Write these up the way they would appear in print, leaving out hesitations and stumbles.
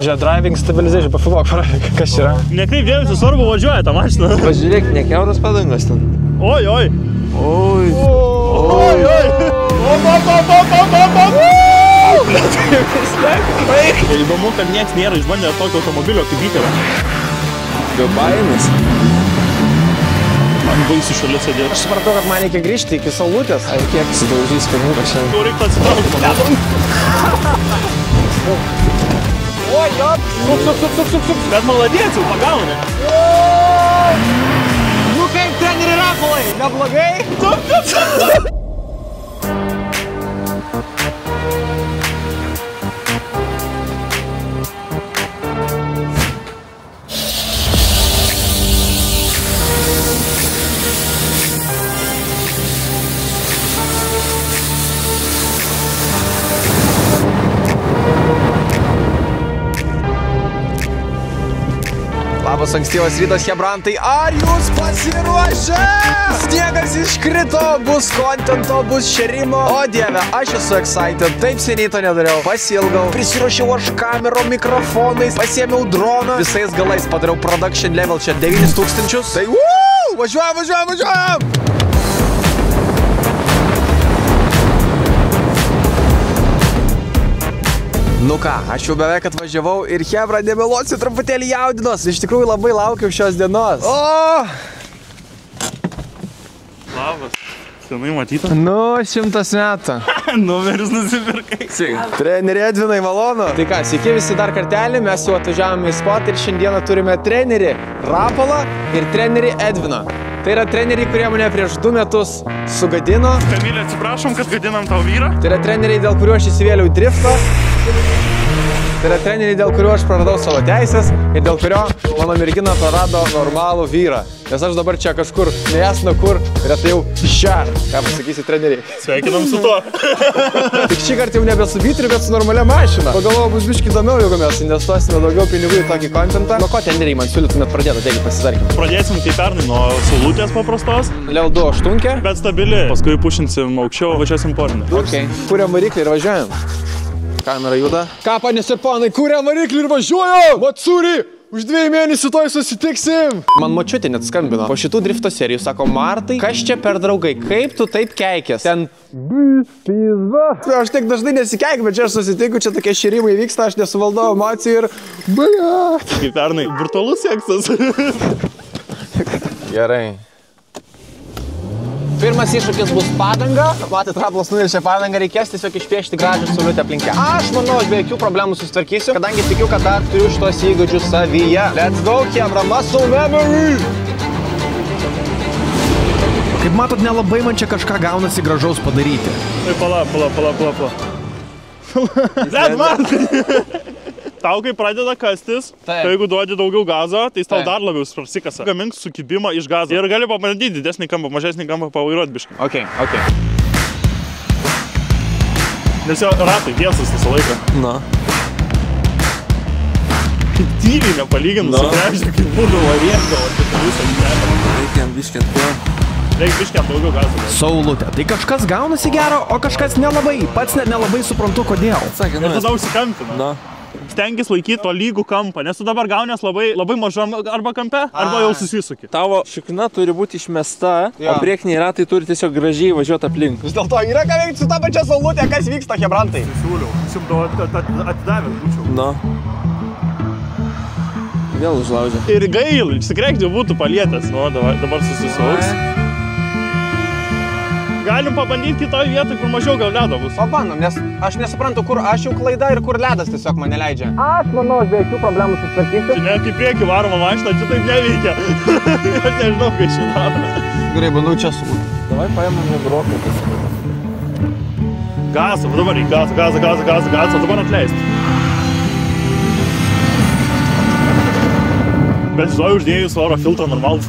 Žiūrėk, driving stabilization, pafilmuok, kas čia yra? Nekreip dėmesio, svarbu važiuoja tą mašiną. Pažiūrėk, nekiauras padangos ten. Oi, oi. Oi. Oi, oi. Įdomu, kad nieks nėra išbandę tokio automobilio kaip Vyterio. Be baimės. Man baisi šalia sėdėti. Aš supratau, kad man reikia grįžti iki Saulutės. Ar kiek sudaužys kamuką šiandien? Tu reiktų atsitraukti, manau. Oi, jop! Sup. Bet maladėc, jau pagauni. Nu kaip treneri Rapolai, neblogai? Sup. Labas ankstyvas rytas, chebrantai, ar jūs pasiruošę? Sniegas iškrito, bus kontento, bus šerimo. O dieve, aš esu excited, taip seniai to nedariau. Pasiilgau, prisiruošiau aš kamerom, mikrofonais, pasiėmiau droną. Visais galais padariau production level čia 9000. Tai važiuojam! Nu ką, aš jau beveik atvažiavau ir chebra, nemeluosiu, truputėlį jaudinos. Iš tikrųjų labai laukiau šios dienos. O! Labas. Senai matyta? Nu, 100 metų. Numeris nusipirkai. Treneri Edvinai, malonu. Tai ką, sveiki visi dar kartelį, mes jau atvažiavome į spot ir šiandieną turime trenerį Rapolą ir trenerį Edviną. Tai yra treneriai, kurie mane prieš 2 metus sugadino. Kamilė, atsiprašom, kad gadinam tau vyrą. Tai yra treneriai, dėl kurių aš įsivėliau driftą. Tai yra treneriai, dėl kurių aš praradau savo teisės ir dėl kurio mano mergina prarado normalų vyrą. Nes aš dabar čia kažkur nejasno kur ir atėjau šią. Ką pasakysi treneriai? Sveikinam su tuo. Tik šį kartą jau nebe su Vyteriu, bet su normalia mašina. Pagalvojau, bus biškai įdomiau, jeigu mes investuosime daugiau pinigų į tokį kontentą. Nuo ko treneriai man siūlytumėt pradėti, taigi pasitarkim. Pradėsim kaip pernai nuo Saulutės paprastos. Level 2 aštunkė. Bet stabili. Paskui pušinsim aukščiau, važiuosim pornį. Ok. Kūrėm variklį ir važiuojam. Kamera juda. Ką, panės ir panai, kūrėm variklį ir važiuojam! Matsuri! Už 2 mėnesių toj susitiksim! Man močiutė net skambino. Po šitų drifto serijų sako, Martai, kas čia per draugai, kaip tu taip keikės? Ten... Pizva. Aš tiek dažnai nesikeik, bet čia aš susitikiu, čia tokie šėrimai vyksta, aš nesuvaldau emocijų ir... Blia. Kaip pernai, virtualus seksas. Gerai. Pirmas iššūkis bus padanga. Matot, Rapolas nunešė padangą, reikės tiesiog išpiešti gražią Saulutę aplinkę. Aš manau, aš be jokių problemų susitvarkysiu, kadangi tikiu, kad dar turiu šitos įgūdžius savyje. Let's go, chebra, muscle memory! Kaip matot, nelabai man čia kažką gaunasi gražaus padaryti. Tai pala. Led man! Tau, kai pradeda kastis, tai jeigu duodi daugiau gazo, tai tau dar labiau prasikasa. Gamink sukibimą iš gazo. Ir gali pabandyti didesnį kampą, mažesnį kampą pavairuoti biškai. Ok. Nes jo ratai tiesas visą laiką. Na. Kaip tyliai nepalyginus su trežiu, kaip būdavo rėkdavo. Reikia jam biškį atpėjo. Reikia biškį daugiau gazo. Saulutė. Tai kažkas gaunasi gero, o kažkas nelabai. Pats net nelabai suprantu, kodėl. Sakė, ir tada užsikampina. Na. Stengis laikyti to lygų kampą, nes tu dabar gaunės labai mažam arba kampe, arba jau susisuki. Tavo šikna turi būti išmesta, o priekiniai ratai turi tiesiog gražiai važiuoti aplink. Vis dėlto yra ką veikti su ta pačia Saulutė, kas vyksta, chebrantai. Siūliau, atidavęs būčiau. Na. Vėl užlaužė. Ir gail, išsikreikdžiau būtų palietęs. Nu, dabar susisuks. Galim pabandyti kitoj vietoj, kur mažiau gal ledo bus. Pabandom, nes aš nesuprantu, kur aš jau klaida ir kur ledas tiesiog mane leidžia. Aš manau, aš be jokių problemų susitvarkysiu. Čia ne kaip priekį varoma mašina, čia taip neveikia. Aš nežinau, kai čia daro. Gerai, bandau čia su. Davai paėmam nebroką. Gazą, dabar reikia gazą, dabar atleisti. Bet žinau, uždėjus oro filtrą normalų.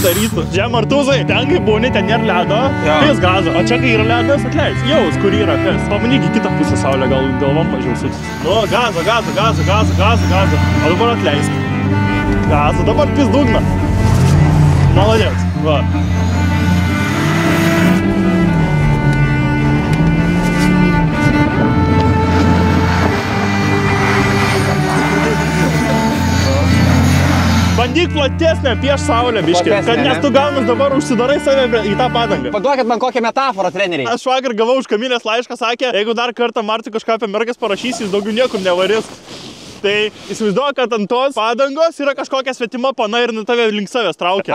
Darytų. Čia martuzai, ten kai būni, ten nėra ledo, vis gazo. O čia kai yra ledas, atleis. Jaus, kur yra kas. Pamanykį kitą pusę saulę, gal galvom mažiau sutis. Nu, gazo. O dabar atleisk. Gazo, dabar pis dugną. Maladėc. Va. Bandyk platesnę prieš saulę, biškį. Kad nes tu gaunas dabar užsidarai save į tą padangą. Paduokit man kokią metaforą, treneriai. Aš vakar gavau už Kamilės laišką, sakė, jeigu dar kartą Martui kažką apie mergas parašys, jis daugiau niekur nevarys. Tai įsivaizduoju, kad ant tos padangos yra kažkokia svetima pana ir tave link savęs traukia.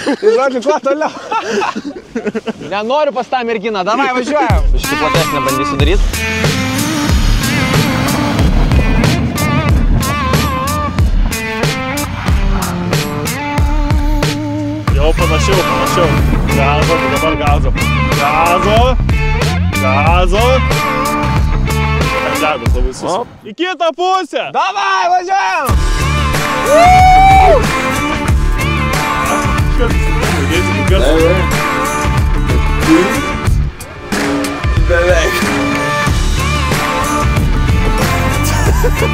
Tai žodžiu, kuo toliau? Nenoriu pas tą merginą, davai važiuojam. Šitą platesnę bandysiu daryti. Jau panašiau. Gazo, tai dabar gazo. Gazo. Ten ledas labai susi. Į kitą pusę. Davai, važiuojam! Beveik.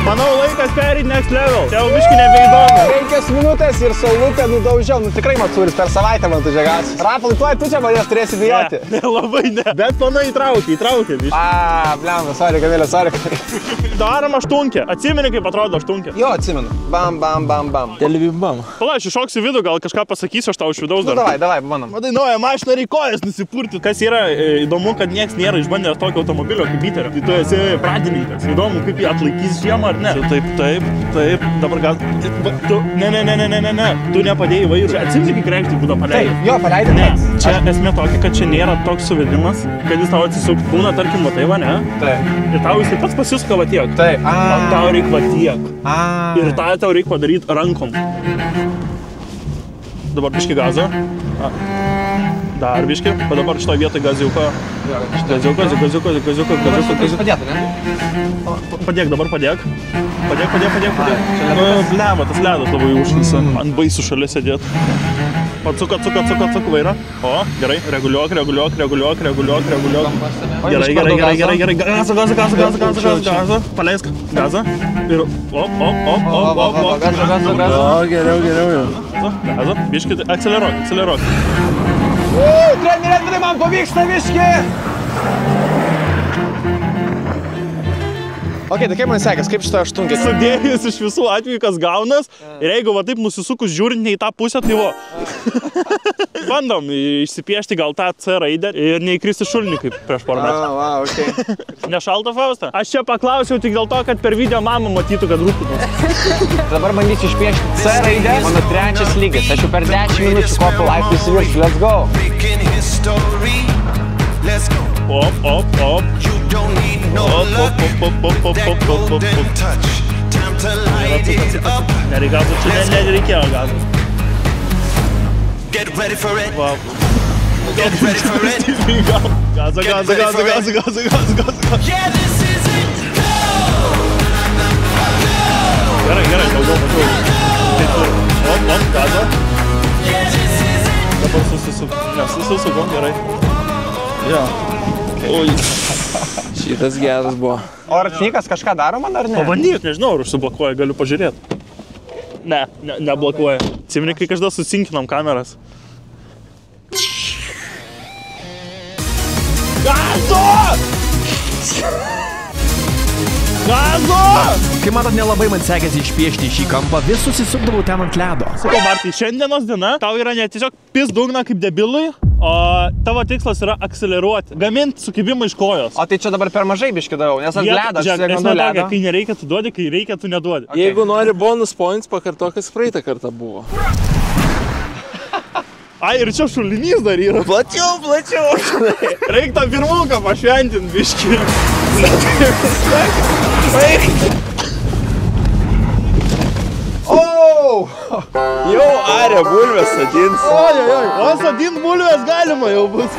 Manau, laikas perėti next level. Čia jau biškį nebeįdomu. 5 minutės ir saulutę nudaužiau. Nu tikrai Macuris per savaitę man tu žegas. Rapalai, tuoj tu čia manęs turėsi bijoti. Ne, labai ne. Bet pana įtraukė biškį. Blemba, sorry, Kamilė, sorry. Darom aštunkė. Atsimeni, kaip atrodo aštunkė? Jo, atsimenu. Bam. Televibam. Pala, aš iššoksiu vidų, gal kažką pasakysiu, aš tau iš vidaus dar. Davai, bandom. Matai, naują mašiną reikia kojas nusipurti. Kas yra įdomu, kad nieks nėra išbandęs tokio automobilio kaip Biterio. Tai tu esi pradininkas. Įdomu, kaip jį atlaikys žiemą ar ne. Taip. Dabar gal... Ne. Tu nepadėjai vairų. Atsimti, kai krekti būdo paleidai. Jo, paleidai. Ne. Čia esmė tokia, kad čia nėra toks suvedimas, kad jis tau atsisuks. Būna, tarkim, matai, va, ne? Taip. Ir tau jis pats pasisuka va tiek. Taip. O tau reikia va tiek. Ir tą tau reikia padaryti rankom. Dabar biškį gazą. Dar biškį. O dabar šitoj vietoj gaziuko. Gaziuko. Padėtų, ne? Padėk, dabar padėk. Padėk. Blema, tas ledas labai užkisa. Ant baisų šalia sėdėt. Atsuk vairą. O, gerai. Reguliuok. Gerai. Gazą. Paleisk. Gazą. Ir op. Geriau. Gazą. Biškį, akceleruok. Treneri, man pavyksta viški! Ok, tai kaip man sekės, kaip šitą aštunkė? Sudėjus iš visų atvejų, kas gaunas, ir jeigu va taip nusisukus žiūrint ne į tą pusę, tai va. Bandom išsipiešti gal tą C raidę ir neįkristi šulinį kaip prieš porą metų. Okay. Nešalta, Fausta? Aš čia paklausiau tik dėl to, kad per video mamą matytų, kad rūpinos. Dabar bandysiu išpiešti C raidę, mano 3 lygis. Aš jau per 10 minučių kopiu life įsivirsiu. Let's go! Op. Nereikėtų, čia nereikėjo gazų. Wow. Gazą. Gerai, daugiau matau. Op, gazą. Dabar susisukom, gerai. Jo. Oi. Šitas geras buvo. O ar atvykas kažką daro man ar ne? Pabandyk, nežinau, ar užsiblokuoja, galiu pažiūrėti. Ne, neblokuoja. Atsimeni, kai kažkada susinkinom kameras. Gazo! Kai matot, nelabai man sekėsi išpiešti šį kampą, vis susisukdavau ten ant ledo. Sakau, Martai, šiandienos diena tau yra ne tiesiog pis dugną kaip debilui, o tavo tikslas yra akceleruoti, gaminti sukibimą iš kojos. O tai čia dabar per mažai biškį darau, nes ant ledo, esmė tokia, kai nereikia tu duodi, kai reikia tu neduodi. Okay. Jeigu nori bonus points, pakartok, kas praeitą kartą buvo. Ai, ir čia šulinys dar yra. Plačiau. Reik tą pirmuką pašventinti, biškį. Jau aria bulvės sadins. O sadint bulvės galima jau bus.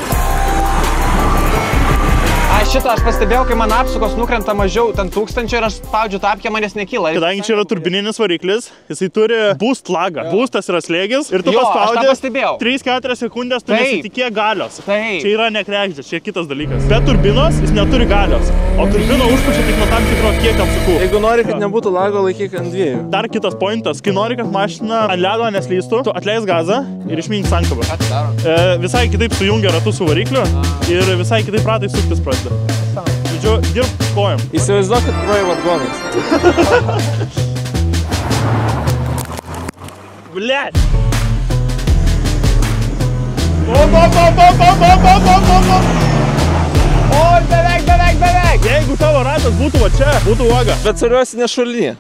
Šitą aš pastebėjau, kai man apsukos nukrenta mažiau ten 1000 ir aš spaudžiu tapkę, manęs nekyla. Kadangi čia yra turbininis variklis, jisai turi boost lagą. Boostas yra slėgis ir tu Jo, paspaudi aš tą pastebėjau. 3-4 sekundės, tu nesitikė galios. Taip. Čia yra nekrekždė, čia kitas dalykas. Be turbinos jis neturi galios, o turbino užpučia tik nuo tam tikro kiekio apsukų. Jeigu nori, kad nebūtų lago, laikyk ant 2. Dar kitas pointas, kai nori, kad mašina ant ledo neslystų, tu atleis gazą ir išmink sankabą. Visai kitaip sujungia ratus su varikliu ir visai kitaip ratai suktis pradeda. Žodžiu, dirb kojam. Įsivaizduok, kad groji vargonais. Blet. O, beveik. Jeigu tavo ratas būtų va čia, būtų uoga. Bet svarbiausia ne šulinį.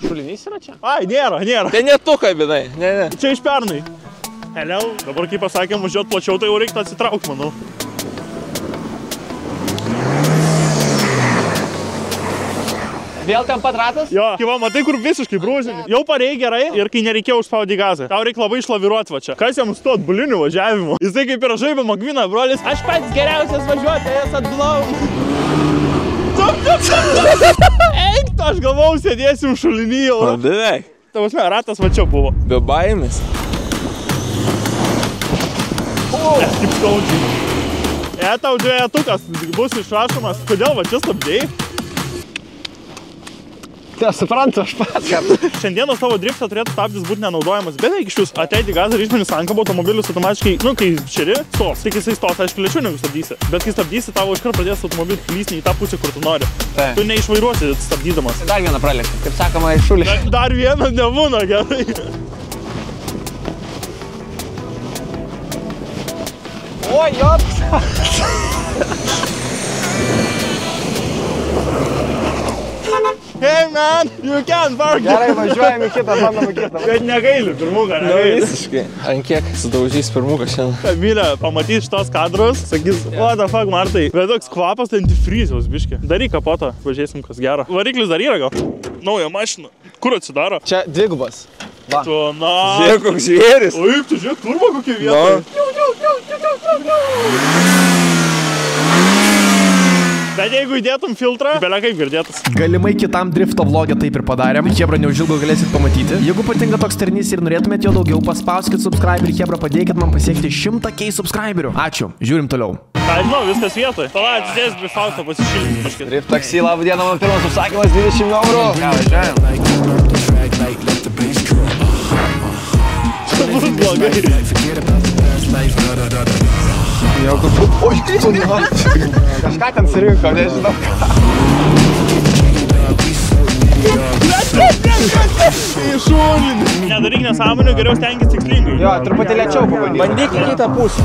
Šulinys yra čia? Ai, nėra. Tai ne tu kabinai, ne. Čia iš pernai. Hello. Dabar, kaip pasakėm, važiuot plačiau, tai jau reiktų atsitraukti, manau. Vėl ten pat ratas? Jo, kai va, matai, kur visiškai brūžinį. Jau parei gerai ir kai nereikėjo užspaudyti gazą. Tau reikia labai išlaviruoti va čia. Kas jam su to atbuliniu važiavimu? Jisai kaip ir žaibė Makviną, brolis. Aš pats geriausias važiuotojas atblau. Eik, aš galvau, sėdėsim šulinį jau. O, beveik. Tavasme, ratas va čia buvo. Be baimės. Kaip skaudžiai. Tau dvejetukas bus išrašomas. Kodėl va čia stabdėjai? Tai suprantu, aš pats. Šiandienos tavo driftą turėtų stabdis būti nenaudojamas. Beveik iš jūs ateiti gazą ir išmeni sankabą, automobilis automatiškai, kai širi, stos. Tik jisai stos, aišku, lėčiau negu stabdysi. Bet kai stabdysi, tavo iškart pradės automobilis lysni į tą pusę, kur tu nori. Tu neišvairuosi stabdydamas. Dar vieną pralėkti, kaip sakoma, iš šulį. Dar vieną nebūna, gerai. O, joks. Hey man, you can park. Gerai, važiuojam į kitą, bandom į kitą. Bet negaili pirmuką, negaili. Visiškai. Ant kiek sudaužys pirmuką šiandien. Kamilė, pamatys šitos kadrus, sakys, what the fuck, Martai. Bet toks kvapas, tai antifryziaus biškė. Daryk kapotą, važiuosim kas gero. Variklis dar yra gal? Nauja mašina. Kur atsidaro? Čia dvigubas. Va. Tu, na. Žiūrėk, koks žvėris. O juk, tu žiūrėk, turbo kokie vietoje. Bet jeigu įdėtum filtrą, belia kaip girdėtas. Galimai kitam drifto vlogę taip ir padarėm. Chebra neužilgo galėsit pamatyti. Jeigu patinka toks turinys ir norėtumėt jo daugiau, paspauskit subscribe ir Chebra padėkit man pasiekti 100K subscriberių. Ačiū. Žiūrim toliau. Ką žinau, viskas vietoje. Pala, atsidės prie Fausto pasišildyti. Drift taksi, labą dieną, mano pirmas užsakymas 20 eurų. Ką važiuojam? Čia bus blogai. Oi, tu kažką ten surinko, nežinau ką. Į šulinį. Nedaryk nesąmonių, geriau stenkis tikslingai. Jo, truputį lėčiau pabandyk. Bandyk į kitą pusę.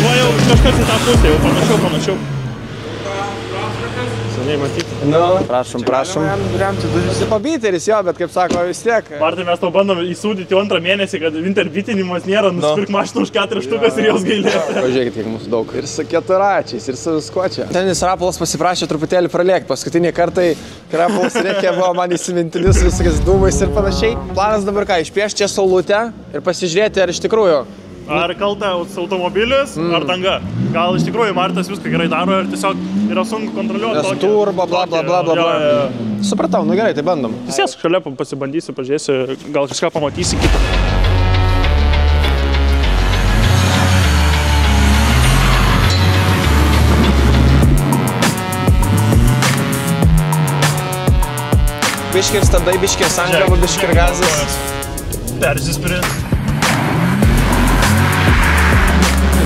Va jau kažkas į tą pusę, jau panašiau. Seniai matyti. Nu, prašom. Pabiteris jo, bet kaip sako, vis tiek. Martai, mes tau bandom įsūdyti 2 mėnesį, kad interbitinimas nėra, nusipirk mašiną už 4 štukas ir jos gailėti. Pažiūrėkit, kiek mūsų daug. Ir su keturačiais, ir su viskuo čia. Tenis Rapolas pasiprašė truputėlį pralėkti. Paskutinį kartą Rapolas reikia buvo man įsimintinis visokiais dūmais ir panašiai. Planas dabar ką, išpiešti čia saulutę ir pasižiūrėti, ar iš tikrųjų. Ar kalta automobilis, ar danga. Gal iš tikrųjų Martas viską gerai daro ir tiesiog yra sunku kontroliuoti tokį. Turbo, bla. Supratau, nu gerai, tai bandom. Sėsk šalia, pasibandysi, pažiūrėsi, gal kažką pamatysi kitą. Biški ir stabdai, biški ir sankaba, biški ir gazas. Persispiri.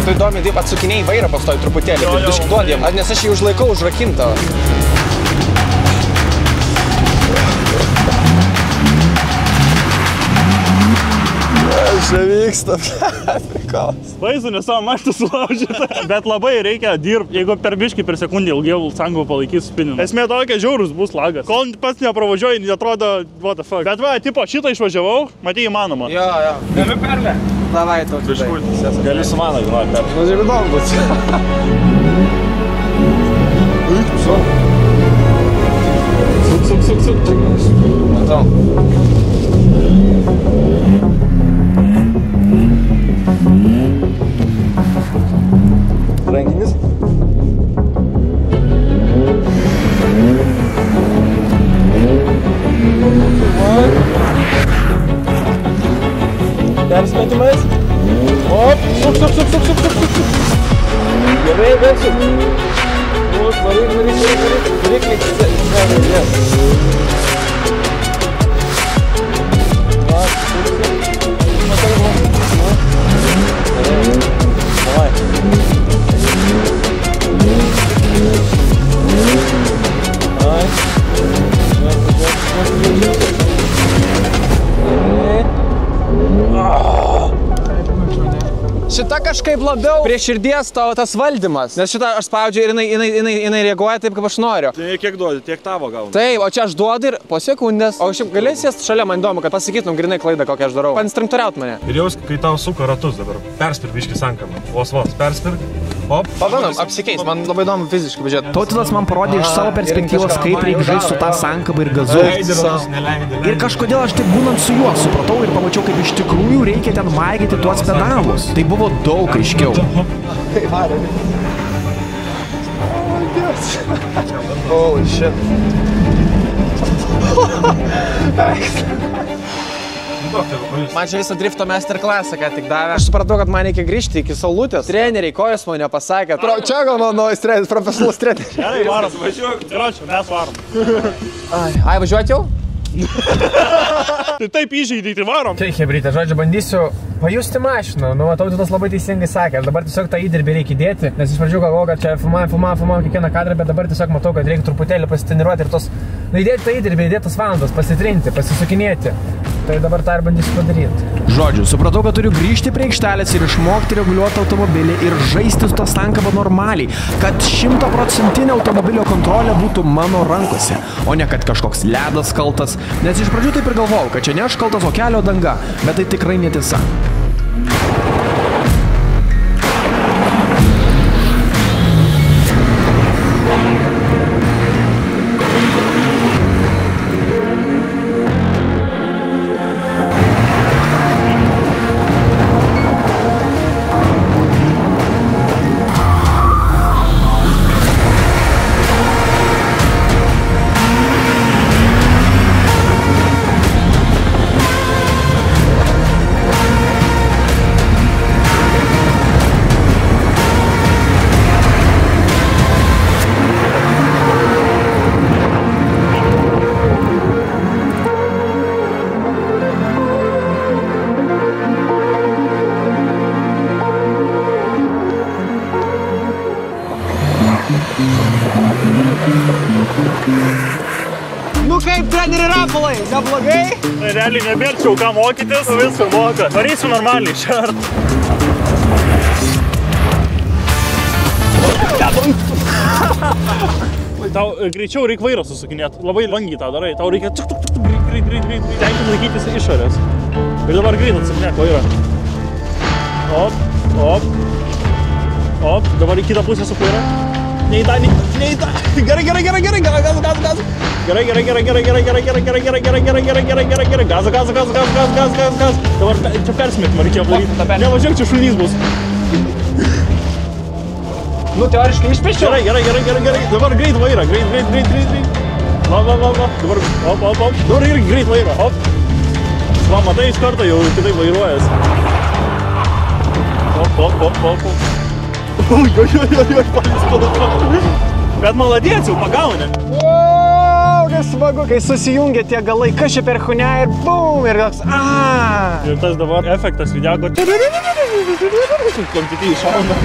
Tu įdomi, taip atsukiniai vairą pastoji truputėlį, taip biški duodėm, nes aš jį užlaikau užrakintą. Čia vyksta, prikalas. Vaizdu, nes savo maštą sulaužyta. Bet labai reikia dirbti, jeigu per biškį per sekundę ilgiau sankabą palaikys spinimą. Esmė tokia, žiaurus bus lagas. Kol pats nepravažiuoji, netrodo, what the fuck. Bet va, tipo, šitą išvažiavau, matei įmanoma. Jo. Galiu perlę? Davai, tokį. Gali su mano, žinau, perlę. Nu, žiūrėk, įdomu bus. Suk. Matau. Rankinis. Persimetimas. Op, suk. Gerai, vėl suk. Varyk. Давай. šiaip labiau prie širdies tavo tas valdymas. Nes šitą aš spaudžiu ir jinai reaguoja taip, kaip aš noriu. Tai kiek duodi, tiek tavo gauna. Taip, o čia aš duodu ir po sekundės. O šiaip galės sėst šalia, man įdomu, kad pasakytum grinai klaidą, kokią aš darau. Painstrukturiaut mane. Ir jaus, kai tau suka ratus dabar. Perspirk biškį sankamą. Vos, perspirk. Hop. Pabandom, apsikeis, man labai įdomu fiziškai pažiūrėti. Tautilas man parodė iš savo perspektyvos, kaip reikia žaisti su tą sankabą ir gazu. Ir kažkodėl aš taip būnant su juo supratau ir pamačiau, kaip iš tikrųjų reikia ten maigyti tuos pedalus. Tai buvo daug aiškiau. Holy shit. Man čia visą drifto masterclassą ką tik davė. Aš supratau, kad man reikia grįžti iki saulutės. Treneriai, kojas mane pasakė. Čia gal mano naujas treneris, profesionalus treneris. Gerai, varom, važiuok. Gerai, mes varom. Ai, važiuot jau? Tai taip įžeidai, tai varom. Tai hebrytė, žodžiu, bandysiu pajusti mašiną. Nu, Tautilas labai teisingai sakė. Aš dabar tiesiog tą įdirbį reikia įdėti, nes iš pradžių galvoju, kad čia filmuojam kiekvieną kadrą, bet dabar tiesiog matau, kad reikia truputėlį pasiteniruoti ir tos, nu, įdėti tą įdirbį, įdėti tas valandas, pasitrinti, pasisukinėti. Tai dabar tą ir bandysiu padaryti. Žodžiu, supratau, kad turiu grįžti prie aikštelės ir išmokti reguliuoti automobilį ir žaisti su tą sankabą normaliai, kad 100% automobilio kontrolė būtų mano rankose, o ne kad kažkoks ledas kaltas, nes iš pradžių taip ir galvojau, kad čia ne aš kaltas, o kelio danga, bet tai tikrai netiesa. Nu kaip treneri Rapolai, neblogai? Tai realiai nebėrčiau ką mokytis, viską moka. Varysiu normaliai šiart. Tau greičiau reikia vairą susukinėti, labai vangiai tą darai. Tau reikia greit. Tenkim laikytis išorės. Ir dabar greit atsukinėk vairą. Op. Dabar į kitą pusę su vairą. Nei tą. Gerai. Gerai. Gazą. Dabar čia persimėtimą reikėjo daryti. Nevažiuok, čia šunys bus. Nu, teoriškai išpėščiau. Gerai. Dabar greit vairą. Greit. Va. Dabar Dabar irgi greit vairą. Op. Va, matai iš karto jau kitaip vairuojas. Op. Bet maladėts jau pagaunė. Wow, kas smagu, kai susijungia tie galai, kas čia per chunia ir bum, ir toks Ir tas dabar efektas vidego. Kompiuterį iššauna.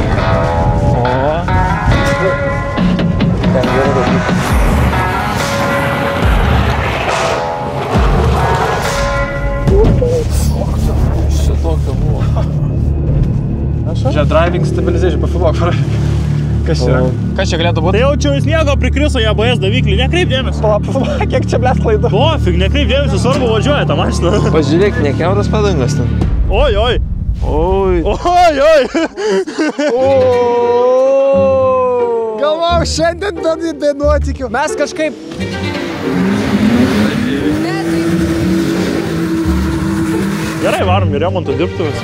Šitokio buvo. Čia driving stabilization, pafilmuok. Kas čia? Kas čia galėtų būti? Tai jaučiu, jis nieko prikriso į ABS daviklį, nekreip dėmesį. Palauk, kiek čia blės klaida. Pofig, nekreip dėmesį, svarbu važiuoja tą mašiną. Pažiūrėk, nekiautas padangas ten. Oi. Galvau, šiandien be nuotykių. Mes kažkaip... Gerai, varom į remonto dirbtuvės.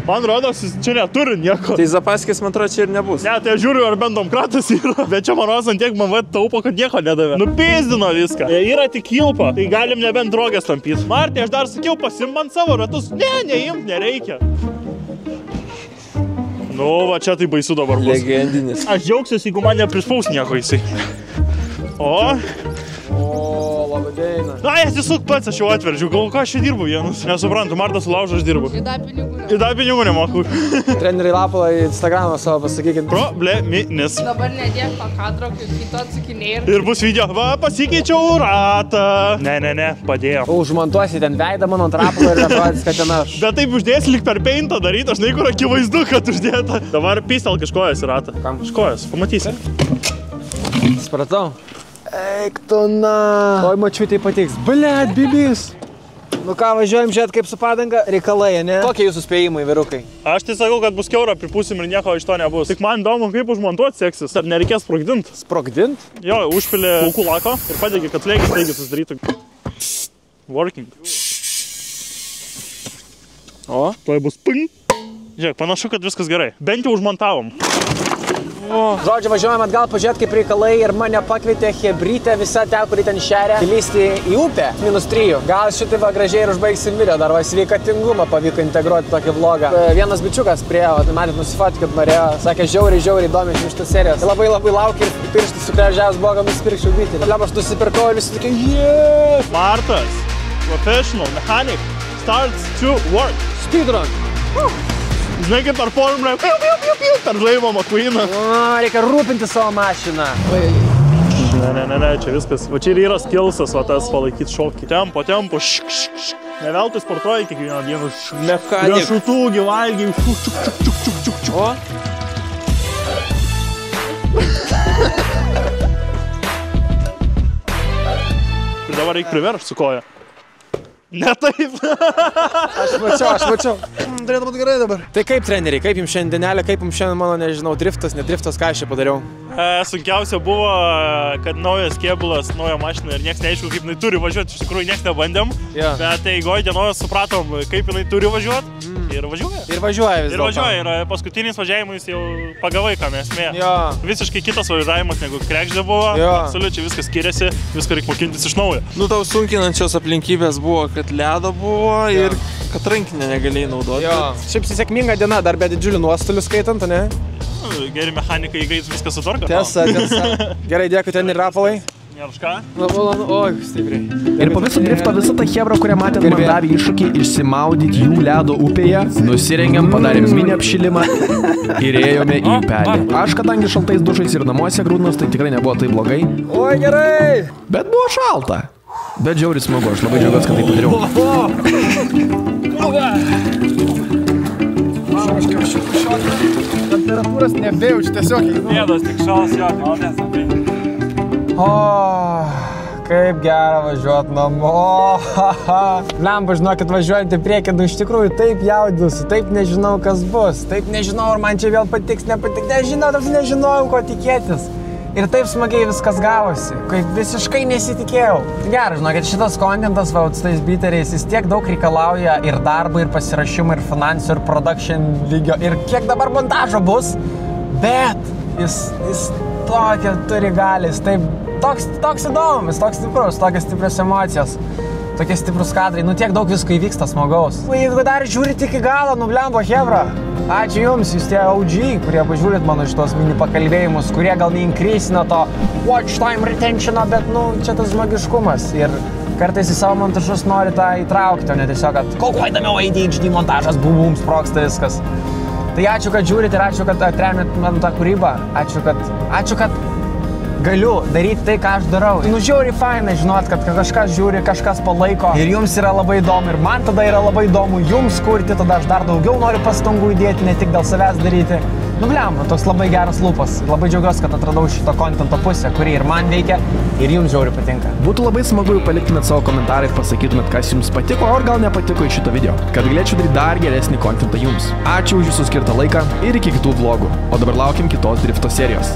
Man rodos, jis čia neturi nieko. Tai Zapaskis, man atrodo, čia ir nebus. Ne, tai aš žiūriu, ar bent domkratas yra. Bet čia man rodos ant tiek MV taupo, kad nieko nedavė. Nupėzdino viską. Yra tik kilpa. Tai galim nebent drogės tampyti. Martai, aš dar sakiau, pasim man savo ratus. Ne, neimt nereikia. Nu, va čia tai baisu dabar bus. Legendinis. Aš džiaugsiuosi, jeigu man neprispaus nieko jisai. O, labai Išeina. Na, atsisuk pats, aš jau atveržiu. Gal ką aš čia dirbu vienas? Nesuprantu, Marta sulaužo, aš dirbu. Į Į pinigų nemoku. Treneriai Lapalai Instagramą savo pasakykit. Probleminis. Dabar nedėk to kadro, kai tu atsakinėjai. Ir bus video. Va, pasikeičiau ratą. Ne, padėjau. Užmontuosi ten veidą mano ant Rapalo ir atrodys, kad ten aš. Bet taip uždės lik per peintą daryti, aš nei kur akivaizdu, kad uždėta. Dabar pistel kažkojas į ratą. Kam? Kažkojas, pamatysi. Supratau. Eik tu na. Oi, mačiutei patiks. Blet, bibis. Nu ką, važiuojam žiūrėt kaip su padanga reikalai, ne? Kokie jūsų spėjimai, vyrukai? Aš tai sakau, kad bus kiaura, pripusim ir nieko iš to nebus. Tik man įdomu, kaip užmontuoti seksis. Ar nereikės sprogdint? Sprogdint? Jo, užpilė plaukų lako ir padėgi, kad slėgis susidarytų. Working. O, tuoj bus ping. Žiūrėk, panašu, kad viskas gerai. Bent jau užmontavom. Žodžiu, važiuojam atgal pažiūrėt kaip reikalai ir mane pakvietė Hebrytė, visa te, kuri ten šeria, įlysti į upę, -3. Gal šitai va gražiai ir užbaigsim video, dar va sveikatingumą pavyko integruoti tokį vlogą. Vienas bičiukas priėjo, tai matėt nusifotkit norėjo, sakė žiauriai įdomi iš šitos serijos. Labai laukia ir pirštis sukrežiavęs blogą nusipirkčiau bitį. Problema, aš nusipirkau ir visi tokie, yeah! Martas, professional mechanic, starts to work. Speedrun. Žinai, kaip per formulę, per žaibo McQueeną. Reikia rūpinti savo mašiną. Ne, čia viskas. Va čia ir yra skillsas, va tas palaikyti šokį. Tempo, Ne veltui sportuoji kiekvieną dieną. Mechanik. Riešutų, gyvalgiai, O? Ir dabar reikia priveršti su koja. Ne taip. Aš mačiau. Turėtų būti gerai dabar. Tai kaip treneriai, kaip jums šiandienelė, kaip jums šiandien mano, nežinau, driftas, nedriftas, ką aš čia padariau? Sunkiausia buvo, kad naujas kėbulas, nauja mašina ir nieks neaišku, kaip jinai turi važiuoti. Iš tikrųjų, nieks nebandėm. Yeah. Bet eigoje dienoje supratom, kaip jinai turi važiuoti. Ir važiuoja. Ir važiuoja vis dėlto. Ir važiuoja. Ir paskutiniais važiavimais jau pagavai, ką esmė. Jo. Visiškai kitas važiavimas negu Krekždė buvo. Jo. Absoliučiai viskas skiriasi, viską reikia mokintis iš naujo. Nu, tau sunkinančios aplinkybės buvo, kad ledo buvo ir kad rankinę negalėjai naudoti. Jo. Šiaip sėkminga diena, dar be didžiulių nuostolių skaitant, ne? Geri mechanikai įgais viską sutvarko. Tiesa. Gerai, dėkui ten ir Rapalai. Nėrašką. Oi, stipriai. Ir po viso drifto visą tą chebra, kurią matėt, man davė iššūkį išsimaudyti jų ledo upėje. Nusirengėm, padarėm mini apšilimą ir ėjome į upelį. Aš, kadangi šaltais dušais ir namuose grūdnos, tai tikrai nebuvo taip blogai. Oi, gerai. Bet buvo šalta. Bet žiauriai smagu, aš labai džiaugiuosi, kad tai padariau. Temperatūros nebejaučiu, tiesiog. Pėdos tik šalas jo, tai O, kaip gera važiuot namo. Lemba, žinokit, važiuojant į priekį, nu iš tikrųjų taip jaudinusi, taip nežinau, kas bus. Taip nežinau, ar man čia vėl patiks, nepatiks. Nežinojau, ko tikėtis. Ir taip smagiai viskas gavosi, kaip visiškai nesitikėjau. Gerai, žinokit, šitas kontentas va, su tais biteriais, jis tiek daug reikalauja ir darbo, ir pasirašymų, ir finansų, ir production lygio, ir kiek dabar montažo bus, bet jis tokia turi galis, taip, toks įdomus, toks stiprus, tokios stiprios emocijos, tokie stiprus kadrai, nu tiek daug visko įvyksta smagaus. Jeigu dar žiūrit iki galo, nu blembo, hebra. Ačiū jums, jūs tie OG, kurie pažiūrit mano šitos mini pakalbėjimus, kurie gal neinkreisina to watch time retentiono, bet, nu, čia tas žmogiškumas. Ir kartais į savo montažus nori tą įtraukti, o ne tiesiog, kad kuo įdomiau ADHD montažas, bum, sprogsta viskas. Tai ačiū, kad žiūrit ir ačiū, kad atremėt man tą kūrybą. Ačiū, kad galiu daryti tai, ką aš darau. Nu, žiauriai fainai žinot, kad kažkas žiūri, kažkas palaiko ir jums yra labai įdomu ir man tada yra labai įdomu jums kurti, tada aš dar daugiau noriu pastangų įdėti, ne tik dėl savęs daryti. Nu, blemba, toks labai geras lūpas. Labai džiaugiuosi, kad atradau šito kontento pusę, kuri ir man veikia, ir jums žiauriai patinka. Būtų labai smagu, jei paliktumėt savo komentarą ir pasakytumėt, kas jums patiko, ar gal nepatiko iš šito video, kad galėčiau daryti dar geresnį kontentą jums. Ačiū už jūsų skirtą laiką ir iki kitų vlogų. O dabar laukim kitos drifto serijos.